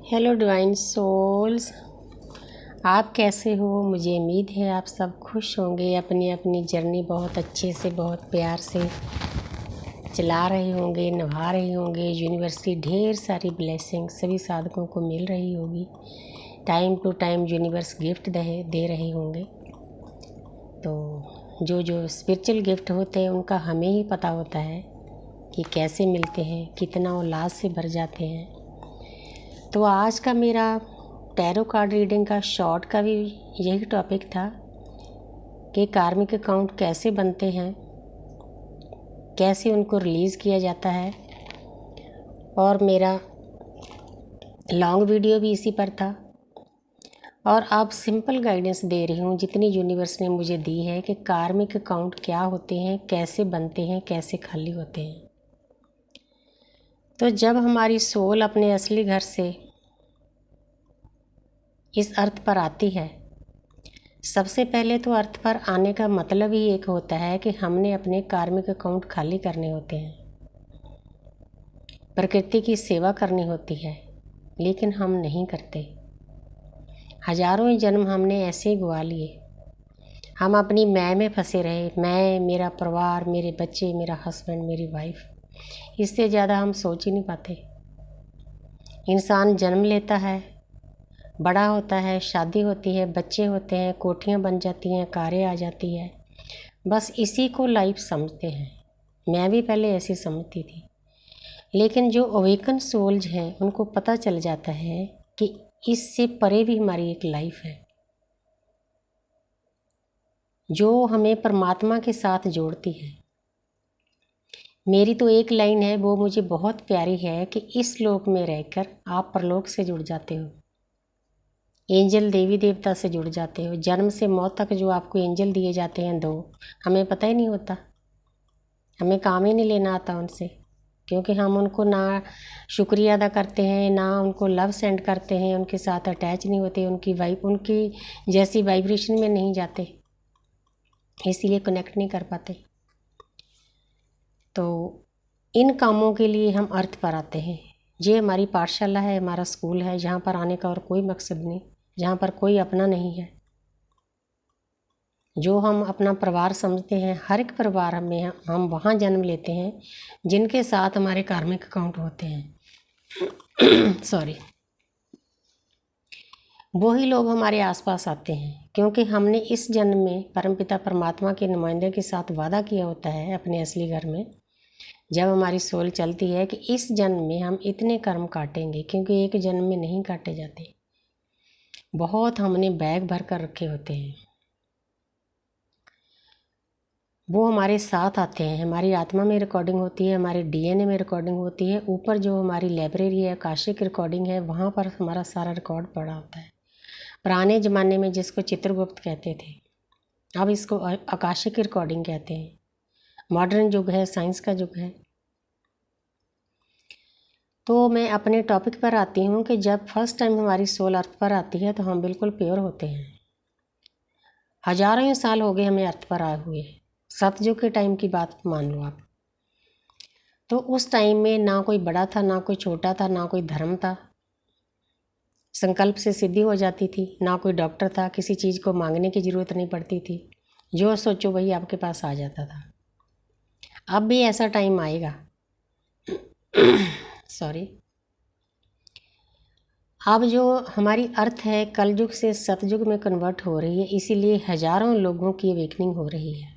Hello divine souls, आप कैसे हो। मुझे उम्मीद है आप सब खुश होंगे, अपनी अपनी जर्नी बहुत अच्छे से बहुत प्यार से चला रहे होंगे, निभा रहे होंगे। यूनिवर्स की ढेर सारी ब्लेसिंग सभी साधकों को मिल रही होगी। Time to time universe gift दे रहे होंगे। तो जो जो स्पिरिचुअल गिफ्ट होते हैं उनका हमें ही पता होता है कि कैसे मिलते हैं, कितना उल्लास से भर जाते हैं। तो आज का मेरा टैरो कार्ड रीडिंग का शॉर्ट का भी यही टॉपिक था कि कार्मिक अकाउंट कैसे बनते हैं, कैसे उनको रिलीज़ किया जाता है। और मेरा लॉन्ग वीडियो भी इसी पर था। और अब सिंपल गाइडेंस दे रही हूँ जितनी यूनिवर्स ने मुझे दी है कि कार्मिक अकाउंट क्या होते हैं, कैसे बनते हैं, कैसे खाली होते हैं। तो जब हमारी सोल अपने असली घर से इस अर्थ पर आती है, सबसे पहले तो अर्थ पर आने का मतलब ही एक होता है कि हमने अपने कार्मिक अकाउंट खाली करने होते हैं, प्रकृति की सेवा करनी होती है, लेकिन हम नहीं करते। हजारों ही जन्म हमने ऐसे ही गवा लिए। हम अपनी मैं में फंसे रहे। मैं, मेरा परिवार, मेरे बच्चे, मेरा हस्बैंड, मेरी वाइफ, इससे ज़्यादा हम सोच ही नहीं पाते। इंसान जन्म लेता है, बड़ा होता है, शादी होती है, बच्चे होते हैं, कोठियाँ बन जाती हैं, कारें आ जाती है, बस इसी को लाइफ समझते हैं। मैं भी पहले ऐसी समझती थी, लेकिन जो अवेकन सोल्स हैं उनको पता चल जाता है कि इससे परे भी हमारी एक लाइफ है जो हमें परमात्मा के साथ जोड़ती है। मेरी तो एक लाइन है, वो मुझे बहुत प्यारी है कि इस लोक में रहकर आप परलोक से जुड़ जाते हो, एंजल देवी देवता से जुड़ जाते हो। जन्म से मौत तक जो आपको एंजल दिए जाते हैं दो, हमें पता ही नहीं होता, हमें काम ही नहीं लेना आता उनसे, क्योंकि हम उनको ना शुक्रिया अदा करते हैं, ना उनको लव सेंड करते हैं, उनके साथ अटैच नहीं होते, उनकी जैसी वाइब्रेशन में नहीं जाते, इसीलिए कनेक्ट नहीं कर पाते। तो इन कामों के लिए हम अर्थ पर आते हैं। ये हमारी पाठशाला है, हमारा स्कूल है, जहाँ पर आने का और कोई मकसद नहीं, जहाँ पर कोई अपना नहीं है। जो हम अपना परिवार समझते हैं, हर एक परिवार में हम वहाँ जन्म लेते हैं जिनके साथ हमारे कार्मिक अकाउंट होते हैं। सॉरी, वही लोग हमारे आसपास आते हैं, क्योंकि हमने इस जन्म में परमपिता परमात्मा के नुमाइंदे के साथ वादा किया होता है अपने असली घर में। जब हमारी सोल चलती है कि इस जन्म में हम इतने कर्म काटेंगे, क्योंकि एक जन्म में नहीं काटे जाते, बहुत हमने बैग भर कर रखे होते हैं। वो हमारे साथ आते हैं, हमारी आत्मा में रिकॉर्डिंग होती है, हमारे डीएनए में रिकॉर्डिंग होती है। ऊपर जो हमारी लाइब्रेरी है, आकाशिक रिकॉर्डिंग है, वहाँ पर हमारा सारा रिकॉर्ड पड़ा होता है। पुराने ज़माने में जिसको चित्रगुप्त कहते थे, अब इसको आकाशिक रिकॉर्डिंग कहते हैं। मॉडर्न युग है, साइंस का युग है। तो मैं अपने टॉपिक पर आती हूँ कि जब फर्स्ट टाइम हमारी सोल अर्थ पर आती है तो हम बिल्कुल प्योर होते हैं। हजारों ही साल हो गए हमें अर्थ पर आए हुए। सतयुग के टाइम की बात मान लो आप। तो उस टाइम में ना कोई बड़ा था, ना कोई छोटा था, ना कोई धर्म था। संकल्प से सिद्धि हो जाती थी। ना कोई डॉक्टर था, किसी चीज़ को मांगने की ज़रूरत नहीं पड़ती थी, जो सोचो वही आपके पास आ जाता था। अब भी ऐसा टाइम आएगा। सॉरी। अब जो हमारी अर्थ है कलयुग से सतयुग में कन्वर्ट हो रही है, इसीलिए हजारों लोगों की अवेकनिंग हो रही है।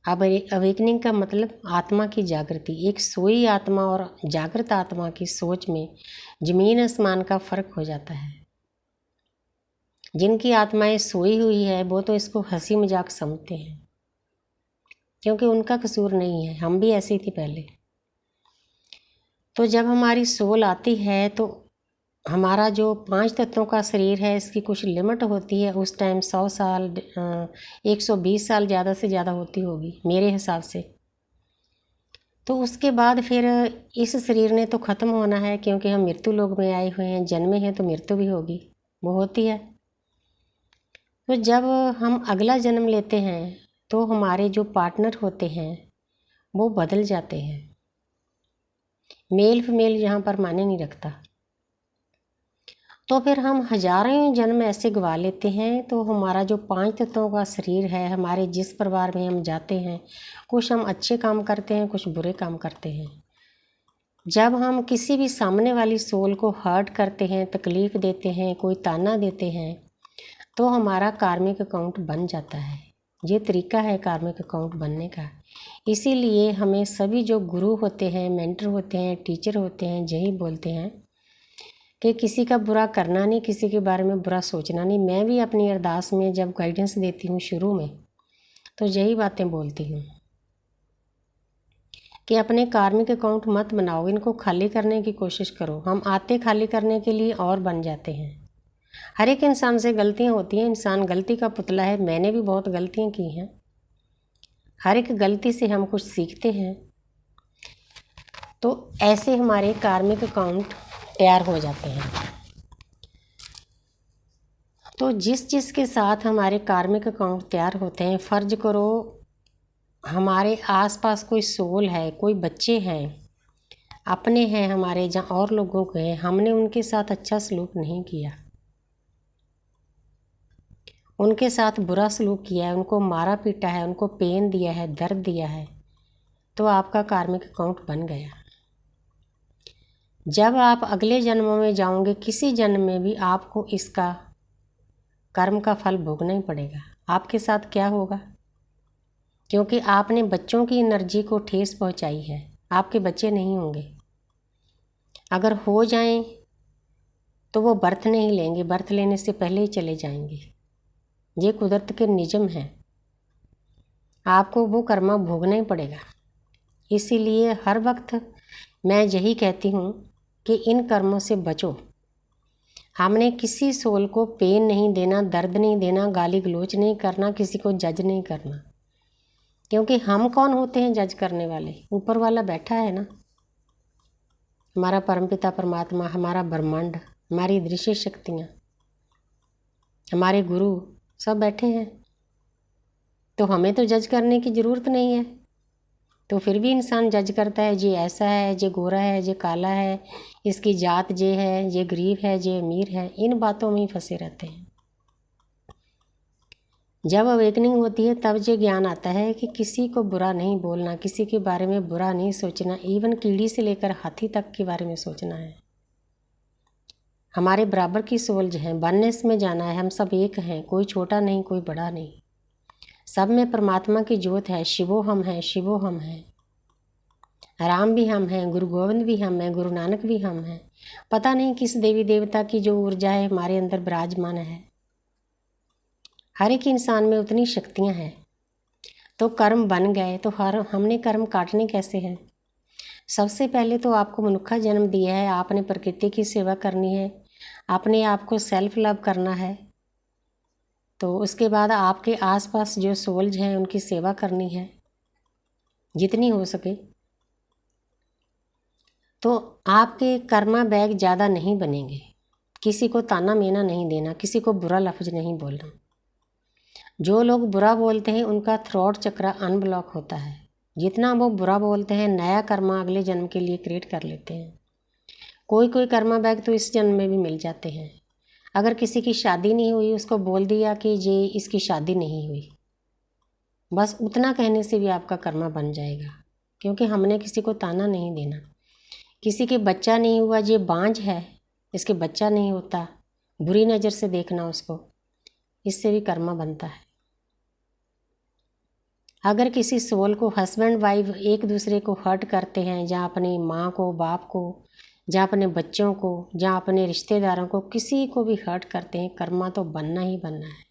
अब अवेकनिंग का मतलब आत्मा की जागृति। एक सोई आत्मा और जागृत आत्मा की सोच में जमीन आसमान का फर्क हो जाता है। जिनकी आत्माएं सोई हुई है वो तो इसको हंसी मजाक समझते हैं, क्योंकि उनका कसूर नहीं है, हम भी ऐसी थी पहले। तो जब हमारी सोल आती है तो हमारा जो 5 तत्वों का शरीर है, इसकी कुछ लिमिट होती है। उस टाइम 100 साल 120 साल ज़्यादा से ज़्यादा होती होगी मेरे हिसाब से। तो उसके बाद फिर इस शरीर ने तो ख़त्म होना है, क्योंकि हम मृत्यु लोक में आए हुए हैं, जन्मे हैं तो मृत्यु भी होगी, वो होती है। तो जब हम अगला जन्म लेते हैं तो हमारे जो पार्टनर होते हैं वो बदल जाते हैं। मेल फीमेल यहाँ पर मायने नहीं रखता। तो फिर हम हजारों जन्म ऐसे गवा लेते हैं। तो हमारा जो 5 तत्वों का शरीर है, हमारे जिस परिवार में हम जाते हैं, कुछ हम अच्छे काम करते हैं, कुछ बुरे काम करते हैं। जब हम किसी भी सामने वाली सोल को हर्ट करते हैं, तकलीफ़ देते हैं, कोई ताना देते हैं, तो हमारा कार्मिक अकाउंट बन जाता है। ये तरीका है कार्मिक अकाउंट बनने का। इसीलिए हमें सभी जो गुरु होते हैं, मेंटर होते हैं, टीचर होते हैं, यही बोलते हैं कि किसी का बुरा करना नहीं, किसी के बारे में बुरा सोचना नहीं। मैं भी अपनी अरदास में जब गाइडेंस देती हूँ शुरू में, तो यही बातें बोलती हूँ कि अपने कार्मिक अकाउंट मत बनाओ, इनको खाली करने की कोशिश करो। हम आते खाली करने के लिए और बन जाते हैं। हर एक इंसान से गलतियाँ होती हैं, इंसान गलती का पुतला है। मैंने भी बहुत गलतियाँ की हैं। हर एक गलती से हम कुछ सीखते हैं। तो ऐसे हमारे कार्मिक अकाउंट तैयार हो जाते हैं। तो जिस के साथ हमारे कार्मिक अकाउंट तैयार होते हैं, फ़र्ज करो हमारे आसपास कोई सोल है, कोई बच्चे हैं, अपने हैं हमारे, जहाँ और लोगों के हैं, हमने उनके साथ अच्छा सलूक नहीं किया, उनके साथ बुरा सलूक किया है, उनको मारा पीटा है, उनको पेन दिया है, दर्द दिया है, तो आपका कार्मिक अकाउंट बन गया। जब आप अगले जन्मों में जाओगे, किसी जन्म में भी आपको इसका कर्म का फल भोगना ही पड़ेगा। आपके साथ क्या होगा? क्योंकि आपने बच्चों की एनर्जी को ठेस पहुंचाई है। आपके बच्चे नहीं होंगे, अगर हो जाएं तो वो बर्थ नहीं लेंगे, बर्थ लेने से पहले ही चले जाएंगे। ये कुदरत के नियम है, आपको वो कर्म भोगना ही पड़ेगा। इसीलिए हर वक्त मैं यही कहती हूँ कि इन कर्मों से बचो। हमने किसी सोल को पेन नहीं देना, दर्द नहीं देना, गाली गलोच नहीं करना, किसी को जज नहीं करना। क्योंकि हम कौन होते हैं जज करने वाले? ऊपर वाला बैठा है ना, हमारा परमपिता परमात्मा, हमारा ब्रह्मांड, हमारी दृश्य शक्तियाँ, हमारे गुरु सब बैठे हैं। तो हमें तो जज करने की ज़रूरत नहीं है। तो फिर भी इंसान जज करता है, ये ऐसा है, ये गोरा है, ये काला है, इसकी जात ये है, ये गरीब है, ये अमीर है। इन बातों में ही फंसे रहते हैं। जब अवेकनिंग होती है तब ये ज्ञान आता है कि किसी को बुरा नहीं बोलना, किसी के बारे में बुरा नहीं सोचना। इवन कीड़ी से लेकर हाथी तक के बारे में सोचना है। हमारे बराबर की सोल जो है, वननेस में जाना है। हम सब एक हैं, कोई छोटा नहीं, कोई बड़ा नहीं। सब में परमात्मा की ज्योत है। शिवो हम हैं, शिवो हम हैं, राम भी हम हैं, गुरु गोविंद भी हम हैं, गुरु नानक भी हम हैं। पता नहीं किस देवी देवता की जो ऊर्जा है हमारे अंदर विराजमान है। हर एक इंसान में उतनी शक्तियाँ हैं। तो कर्म बन गए तो हमने कर्म काटने कैसे हैं? सबसे पहले तो आपको मनुष्य जन्म दिया है, आपने प्रकृति की सेवा करनी है, अपने आप को सेल्फ लव करना है। तो उसके बाद आपके आसपास जो सोल्स हैं उनकी सेवा करनी है जितनी हो सके। तो आपके कर्मा बैग ज़्यादा नहीं बनेंगे। किसी को ताना मेना नहीं देना, किसी को बुरा लफ्ज़ नहीं बोलना। जो लोग बुरा बोलते हैं उनका थ्रोट चक्र अनब्लॉक होता है। जितना वो बुरा बोलते हैं, नया कर्मा अगले जन्म के लिए क्रिएट कर लेते हैं। कोई कोई कर्मा बैग तो इस जन्म में भी मिल जाते हैं। अगर किसी की शादी नहीं हुई, उसको बोल दिया कि ये इसकी शादी नहीं हुई, बस उतना कहने से भी आपका कर्मा बन जाएगा। क्योंकि हमने किसी को ताना नहीं देना। किसी के बच्चा नहीं हुआ, ये बांझ है, इसके बच्चा नहीं होता, बुरी नज़र से देखना उसको, इससे भी कर्मा बनता है। अगर किसी सोल को हस्बैंड वाइफ एक दूसरे को हर्ट करते हैं, जहाँ अपनी माँ को, बाप को, जहाँ अपने बच्चों को, जहाँ अपने रिश्तेदारों को, किसी को भी हर्ट करते हैं, कर्मा तो बनना ही बनना है,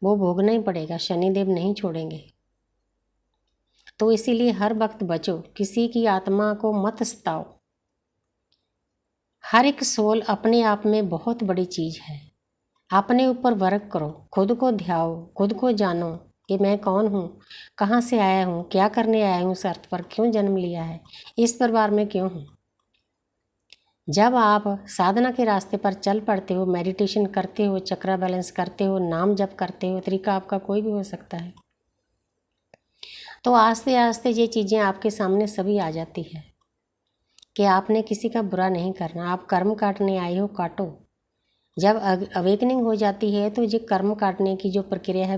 वो भोगना ही पड़ेगा। शनिदेव नहीं छोड़ेंगे। तो इसीलिए हर वक्त बचो, किसी की आत्मा को मत सताओ। हर एक सोल अपने आप में बहुत बड़ी चीज़ है। अपने ऊपर वर्क करो, खुद को ध्याओ, खुद को जानो कि मैं कौन हूँ, कहाँ से आया हूँ, क्या करने आया हूँ, इस अर्थ पर क्यों जन्म लिया है, इस परिवार में क्यों हूँ। जब आप साधना के रास्ते पर चल पड़ते हो, मेडिटेशन करते हो, चक्रा बैलेंस करते हो, नाम जप करते हो, तरीका आपका कोई भी हो सकता है, तो आस्ते आस्ते ये चीज़ें आपके सामने सभी आ जाती है कि आपने किसी का बुरा नहीं करना। आप कर्म काटने आए हो, काटो। जब अवेकनिंग हो जाती है तो जो कर्म काटने की जो प्रक्रिया है